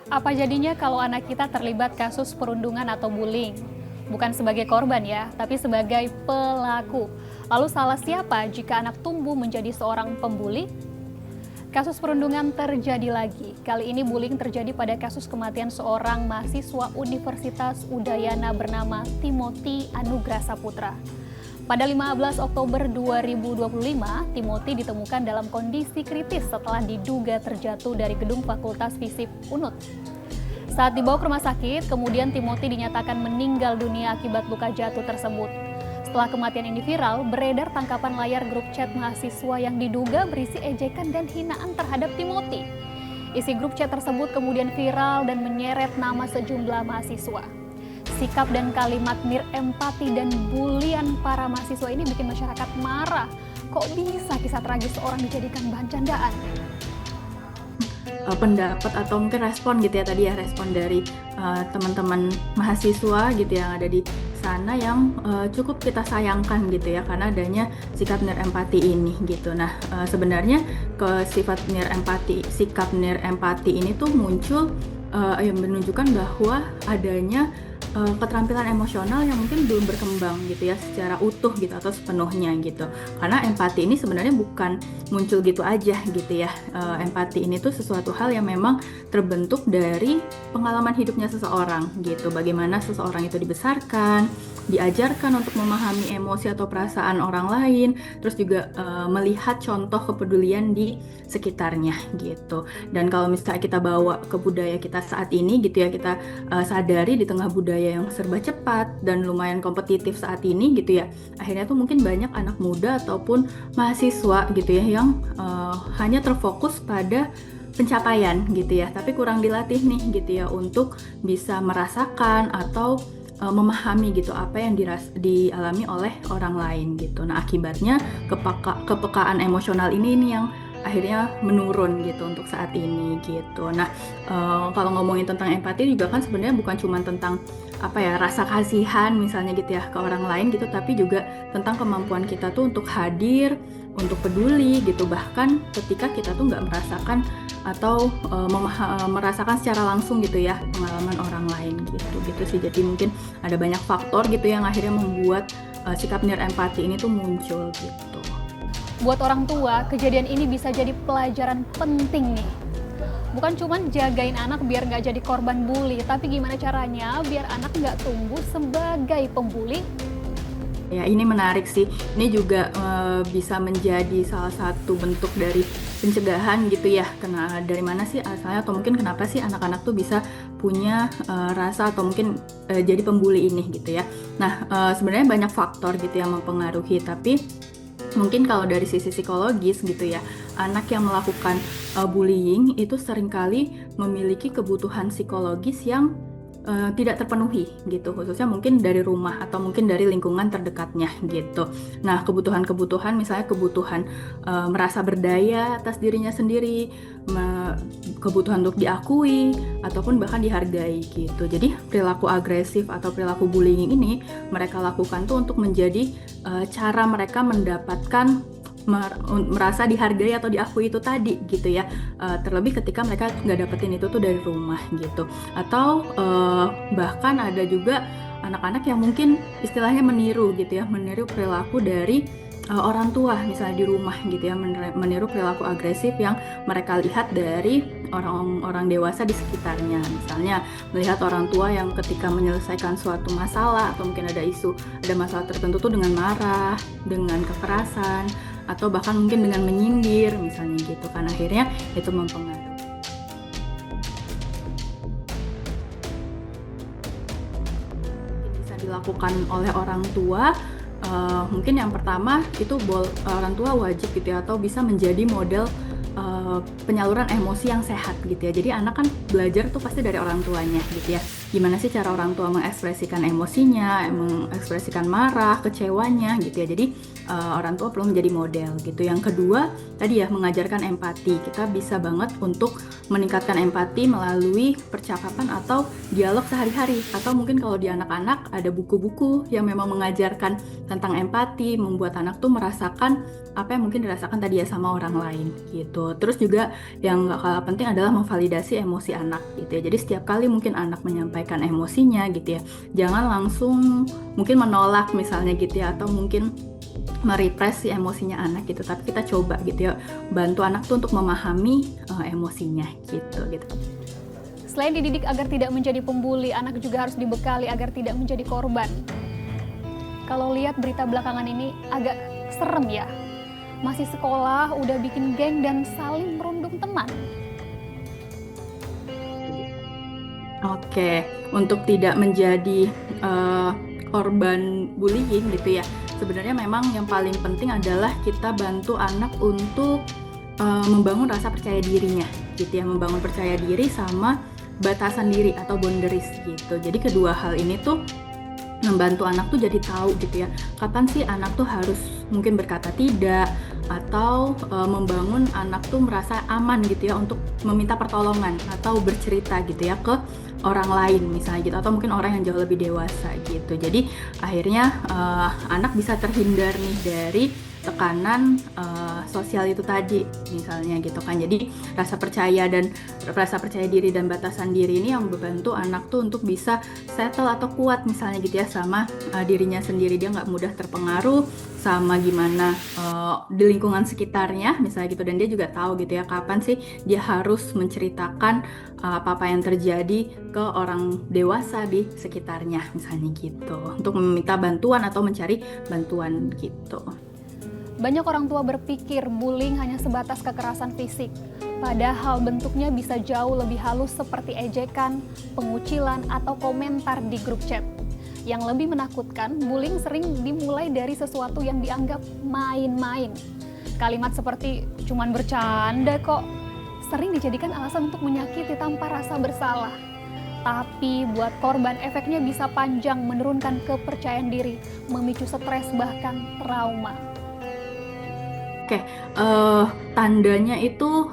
Apa jadinya kalau anak kita terlibat kasus perundungan atau bullying? Bukan sebagai korban ya, tapi sebagai pelaku. Lalu salah siapa jika anak tumbuh menjadi seorang pembuli? Kasus perundungan terjadi lagi. Kali ini bullying terjadi pada kasus kematian seorang mahasiswa Universitas Udayana bernama Timothy Anugrah Saputra. Pada 15 Oktober 2025, Timothy ditemukan dalam kondisi kritis setelah diduga terjatuh dari gedung Fakultas Fisip UNUD. Saat dibawa ke rumah sakit, kemudian Timothy dinyatakan meninggal dunia akibat luka jatuh tersebut. Setelah kematian ini viral, beredar tangkapan layar grup chat mahasiswa yang diduga berisi ejekan dan hinaan terhadap Timothy. Isi grup chat tersebut kemudian viral dan menyeret nama sejumlah mahasiswa. Sikap dan kalimat nirempati dan bulian para mahasiswa ini bikin masyarakat marah. Kok bisa kisah tragis seorang dijadikan bahan candaan? Pendapat atau mungkin respon gitu ya, tadi ya respon dari teman-teman mahasiswa gitu yang ada di sana yang cukup kita sayangkan gitu ya, karena adanya sikap nirempati ini gitu. Nah, sebenarnya sikap nirempati ini tuh muncul yang menunjukkan bahwa adanya keterampilan emosional yang mungkin belum berkembang gitu ya secara utuh gitu atau sepenuhnya gitu. Karena empati ini sebenarnya bukan muncul gitu aja gitu ya. Empati ini tuh sesuatu hal yang memang terbentuk dari pengalaman hidupnya seseorang gitu. Bagaimana seseorang itu dibesarkan, diajarkan untuk memahami emosi atau perasaan orang lain, terus juga melihat contoh kepedulian di sekitarnya gitu. Dan kalau misalnya kita bawa ke budaya kita saat ini gitu ya, kita sadari di tengah budaya yang serba cepat dan lumayan kompetitif saat ini gitu ya, akhirnya tuh mungkin banyak anak muda ataupun mahasiswa gitu ya yang hanya terfokus pada pencapaian gitu ya, tapi kurang dilatih nih gitu ya untuk bisa merasakan atau memahami gitu apa yang dialami oleh orang lain gitu. Nah, akibatnya kepekaan emosional ini yang akhirnya menurun gitu untuk saat ini gitu. Nah, kalau ngomongin tentang empati juga kan sebenarnya bukan cuma tentang rasa kasihan misalnya gitu ya ke orang lain gitu, tapi juga tentang kemampuan kita tuh untuk hadir, untuk peduli gitu, bahkan ketika kita tuh nggak merasakan atau merasakan secara langsung gitu ya pengalaman orang lain gitu sih. Jadi mungkin ada banyak faktor gitu yang akhirnya membuat sikap nirempati ini tuh muncul gitu. Buat orang tua, kejadian ini bisa jadi pelajaran penting nih. Bukan cuma jagain anak biar nggak jadi korban bully, tapi gimana caranya biar anak nggak tumbuh sebagai pembuli? Ya, ini menarik sih. Ini juga bisa menjadi salah satu bentuk dari pencegahan gitu ya. Dari mana sih asalnya, atau mungkin kenapa sih anak-anak tuh bisa punya rasa atau mungkin jadi pembuli ini gitu ya. Nah, sebenarnya banyak faktor gitu yang mempengaruhi, tapi mungkin kalau dari sisi psikologis gitu ya, anak yang melakukan bullying itu seringkali memiliki kebutuhan psikologis yang tidak terpenuhi gitu, khususnya mungkin dari rumah atau mungkin dari lingkungan terdekatnya gitu. Nah, kebutuhan misalnya kebutuhan merasa berdaya atas dirinya sendiri, kebutuhan untuk diakui ataupun bahkan dihargai gitu. Jadi perilaku agresif atau perilaku bullying ini mereka lakukan tuh untuk menjadi cara mereka mendapatkan merasa dihargai atau diakui itu tadi gitu ya, terlebih ketika mereka nggak dapetin itu tuh dari rumah gitu. Atau bahkan ada juga anak-anak yang mungkin istilahnya meniru gitu ya, meniru perilaku dari orang tua misalnya di rumah gitu ya, meniru perilaku agresif yang mereka lihat dari orang-orang dewasa di sekitarnya. Misalnya melihat orang tua yang ketika menyelesaikan suatu masalah atau mungkin ada masalah tertentu tuh dengan marah, dengan kekerasan, atau bahkan mungkin dengan menyindir misalnya gitu kan, akhirnya itu mempengaruhi. Bisa dilakukan oleh orang tua. Mungkin yang pertama itu orang tua wajib gitu ya, atau bisa menjadi model penyaluran emosi yang sehat gitu ya. Jadi anak kan belajar tuh pasti dari orang tuanya gitu ya. gimana sih cara orang tua mengekspresikan emosinya, mengekspresikan marah, kecewanya gitu ya. Jadi orang tua perlu menjadi model gitu. Yang kedua tadi ya, mengajarkan empati. Kita bisa banget untuk meningkatkan empati melalui percakapan atau dialog sehari-hari, atau mungkin kalau di anak-anak ada buku-buku yang memang mengajarkan tentang empati, membuat anak tuh merasakan apa yang mungkin dirasakan tadi ya sama orang lain gitu. Terus juga yang gak kalah penting adalah memvalidasi emosi anak gitu ya. Jadi setiap kali mungkin anak menyampaikan emosinya gitu ya, jangan langsung mungkin menolak misalnya gitu ya, atau mungkin merepress si emosinya anak gitu, tapi kita coba gitu ya, bantu anak tuh untuk memahami emosinya gitu. Selain dididik agar tidak menjadi pembuli, anak juga harus dibekali agar tidak menjadi korban. Kalau lihat berita belakangan ini agak serem ya, masih sekolah udah bikin geng dan saling merundung teman. Oke, untuk tidak menjadi korban bullying gitu ya, sebenarnya memang yang paling penting adalah kita bantu anak untuk membangun rasa percaya dirinya gitu ya, membangun percaya diri sama batasan diri atau boundaries gitu. Jadi kedua hal ini tuh membantu anak tuh jadi tahu gitu ya, kapan sih anak tuh harus mungkin berkata tidak, atau membangun anak tuh merasa aman gitu ya untuk meminta pertolongan atau bercerita gitu ya ke orang lain misalnya gitu, atau mungkin orang yang jauh lebih dewasa gitu. Jadi akhirnya anak bisa terhindar nih dari tekanan sosial itu tadi misalnya gitu kan. Jadi rasa percaya diri dan batasan diri ini yang membantu anak tuh untuk bisa settle atau kuat misalnya gitu ya sama dirinya sendiri. Dia nggak mudah terpengaruh sama gimana di lingkungan sekitarnya misalnya gitu, dan dia juga tahu gitu ya kapan sih dia harus menceritakan apa-apa yang terjadi ke orang dewasa di sekitarnya misalnya gitu, untuk meminta bantuan atau mencari bantuan gitu. Banyak orang tua berpikir bullying hanya sebatas kekerasan fisik, padahal bentuknya bisa jauh lebih halus seperti ejekan, pengucilan, atau komentar di grup chat. Yang lebih menakutkan, bullying sering dimulai dari sesuatu yang dianggap main-main. Kalimat seperti "cuman bercanda kok" sering dijadikan alasan untuk menyakiti tanpa rasa bersalah. Tapi buat korban efeknya bisa panjang, menurunkan kepercayaan diri, memicu stres bahkan trauma. Oke, tandanya itu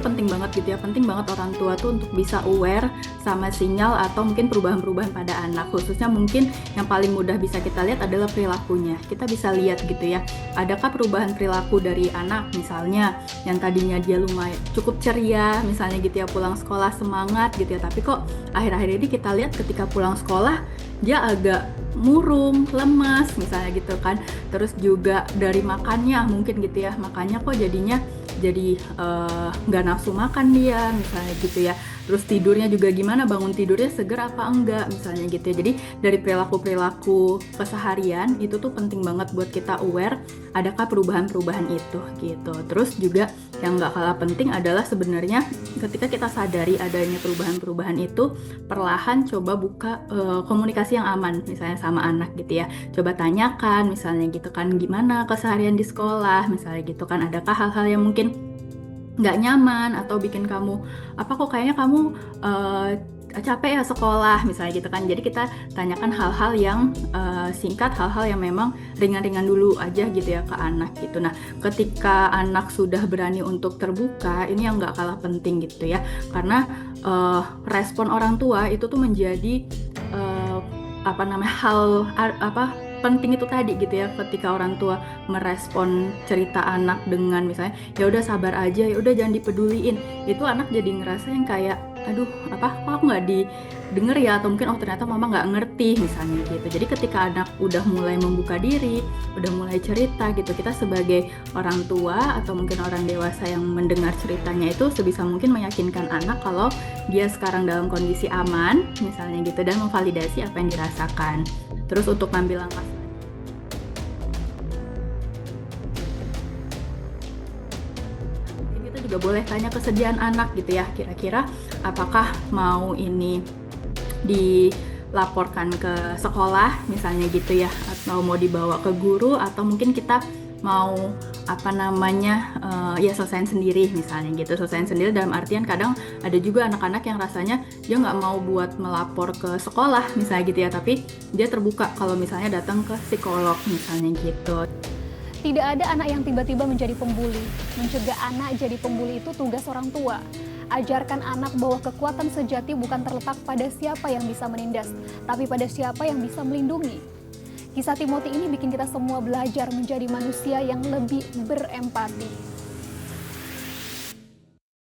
penting banget gitu ya. Penting banget orang tua tuh untuk bisa aware sama sinyal atau mungkin perubahan-perubahan pada anak. Khususnya mungkin yang paling mudah bisa kita lihat adalah perilakunya. Kita bisa lihat gitu ya, adakah perubahan perilaku dari anak misalnya yang tadinya dia lumayan cukup ceria misalnya gitu ya, pulang sekolah semangat gitu ya, tapi kok akhir-akhir ini kita lihat ketika pulang sekolah dia agak murung, lemas misalnya gitu kan. Terus juga dari makannya mungkin gitu ya, makannya kok jadinya jadi nggak nafsu makan dia misalnya gitu ya. Terus tidurnya juga gimana, bangun tidurnya seger apa enggak misalnya gitu ya. Jadi dari perilaku keseharian itu tuh penting banget buat kita aware adakah perubahan-perubahan itu gitu. Terus juga yang nggak kalah penting adalah sebenarnya ketika kita sadari adanya perubahan-perubahan itu, perlahan coba buka komunikasi yang aman misalnya sama anak gitu ya. Coba tanyakan misalnya gitu kan, gimana keseharian di sekolah misalnya gitu kan, adakah hal-hal yang mungkin nggak nyaman atau bikin kamu apa kok kayaknya kamu capek ya sekolah misalnya gitu kan. Jadi kita tanyakan hal-hal yang singkat, hal-hal yang memang ringan-ringan dulu aja gitu ya ke anak gitu. Nah ketika anak sudah berani untuk terbuka, ini yang nggak kalah penting gitu ya, karena respon orang tua itu tuh menjadi penting itu tadi gitu ya. Ketika orang tua merespon cerita anak dengan misalnya ya udah sabar aja, ya udah jangan dipeduliin, itu anak jadi ngerasa yang kayak aduh kok aku nggak didengar ya, atau mungkin ternyata mama nggak ngerti misalnya gitu. Jadi ketika anak udah mulai membuka diri, udah mulai cerita gitu, kita sebagai orang tua atau mungkin orang dewasa yang mendengar ceritanya itu sebisa mungkin meyakinkan anak kalau dia sekarang dalam kondisi aman misalnya gitu, dan memvalidasi apa yang dirasakan. Terus untuk ngambil langkah kita juga boleh tanya kesediaan anak gitu ya, kira-kira apakah mau ini dilaporkan ke sekolah misalnya gitu ya, atau mau dibawa ke guru, atau mungkin kita mau ya selesaiin sendiri misalnya gitu. Selesaiin sendiri dalam artian kadang ada juga anak-anak yang rasanya dia nggak mau buat melapor ke sekolah misalnya gitu ya, tapi dia terbuka kalau misalnya datang ke psikolog misalnya gitu. Tidak ada anak yang tiba-tiba menjadi pembuli. Mencegah anak jadi pembuli itu tugas orang tua. Ajarkan anak bahwa kekuatan sejati bukan terletak pada siapa yang bisa menindas, tapi pada siapa yang bisa melindungi. Kisah Timothy ini bikin kita semua belajar menjadi manusia yang lebih berempati.